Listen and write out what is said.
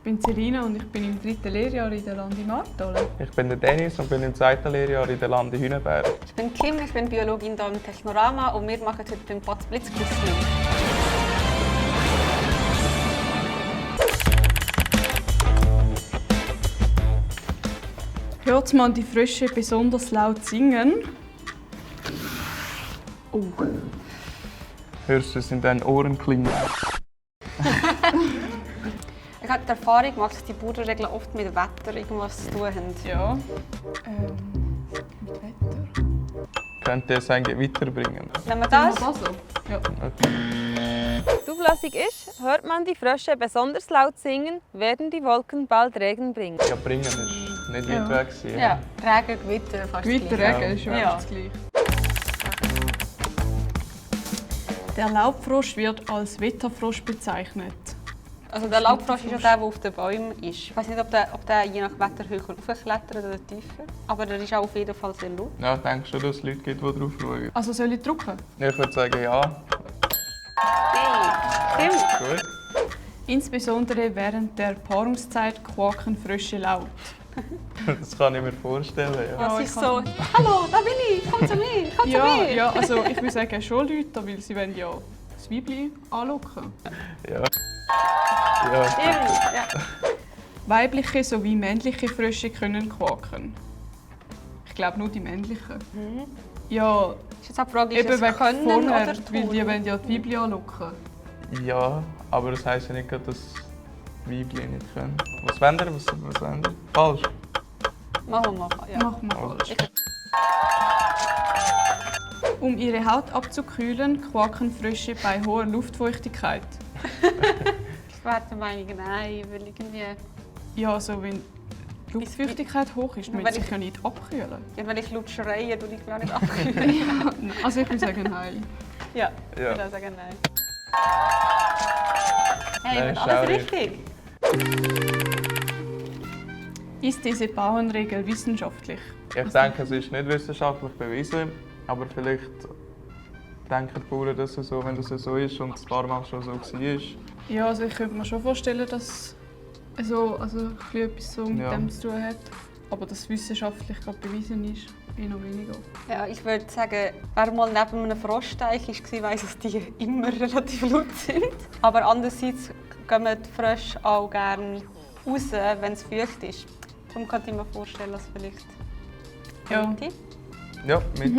bin Selina und ich bin im 3. Lehrjahr in der Landi Martole. Ich bin der Dennis und bin im 2. Lehrjahr in der Landi Hühnenberg. Ich bin Kim, ich bin Biologin hier im Technorama und wir machen heute beim Potz Blitzquiz mit. Hört man die Frösche besonders laut singen? Oh. Hörst du es in deinen Ohren klingen? Ich habe die Erfahrung gemacht, dass die Bauernregeln oft mit Wetter irgendwas zu tun haben. Ja. Mit Wetter. Könnte es ein Gewitter bringen? Nehmen wir das? Das so? Ja. Die Auflösung ist, hört man die Frösche besonders laut singen, werden die Wolken bald Regen bringen. Ja, bringen ist nicht weit weg. Gewesen, Ja, Regen, Gewitter, fast Gewitter, gleich. Regen ist ja Ja. das Gleiche. Der Laubfrosch wird als Wetterfrosch bezeichnet. Also der Laubfrosch ist ja der auf den Bäumen ist. Ich weiß nicht, ob der je nach Wetter höher raufklettert oder tiefer. Aber der ist auch auf jeden Fall sehr laut. Ja, ich denke schon, dass es Leute gibt, die drauf schauen. Also soll ich drücken? Ich würde sagen, ja. Hey, stimmt. Gut. Insbesondere während der Paarungszeit quaken Frösche laut. Das kann ich mir vorstellen, ja. Das ich ist kann- so, hallo, da bin ich, komm zu mir, komm zu Ja, mir. ja, also ich würde sagen schon Leute, weil sie wollen ja das Weibli anlocken. Ja. Ja. Stimmt, ja. Weibliche sowie männliche Frösche können quaken. Ich glaube nur die männlichen. Ja, Ist jetzt auch die Frage, ist eben es wegen können vorher, oder weil die tun? wollen ja die Weibli anlocken. Ja, aber das heisst ja nicht, dass Weibchen nicht können. Was wollt ihr? Was wollt ihr? Falsch. Machen wir, ja. Mach mal falsch. Um ihre Haut abzukühlen, quaken Frösche bei hoher Luftfeuchtigkeit. Ich wäre der Meinung, nein, weil irgendwie... Ja, also wenn die Luftfeuchtigkeit hoch ist, dann Wenn will sich ich- ja nicht abkühlen. Ja, wenn ich laut schreie, tue ich gar nicht abkühlen. Also ich würde sagen nein. Ja, ich Ja. würde auch sagen nein. Hey, Nein, wird schau alles nicht. richtig? Ist diese Bauernregel wissenschaftlich? Ich denke, es ist nicht wissenschaftlich bewiesen, aber vielleicht denken die Bauern, dass es so, wenn das so ist und es ein paar Mal schon so war. Ja, also ich könnte mir schon vorstellen, dass also ein bisschen etwas so mit Ja. dem zu tun hat. Aber dass es wissenschaftlich gerade bewiesen ist, noch weniger. Ja, ich würde sagen, wer mal neben einem Frostteich war, weiss, dass die immer relativ laut sind. Aber andererseits gehen die Frösche auch gerne raus, wenn es feucht ist. Darum könnte ich mir vorstellen, dass vielleicht... Ja. Mitte. Ja, mit.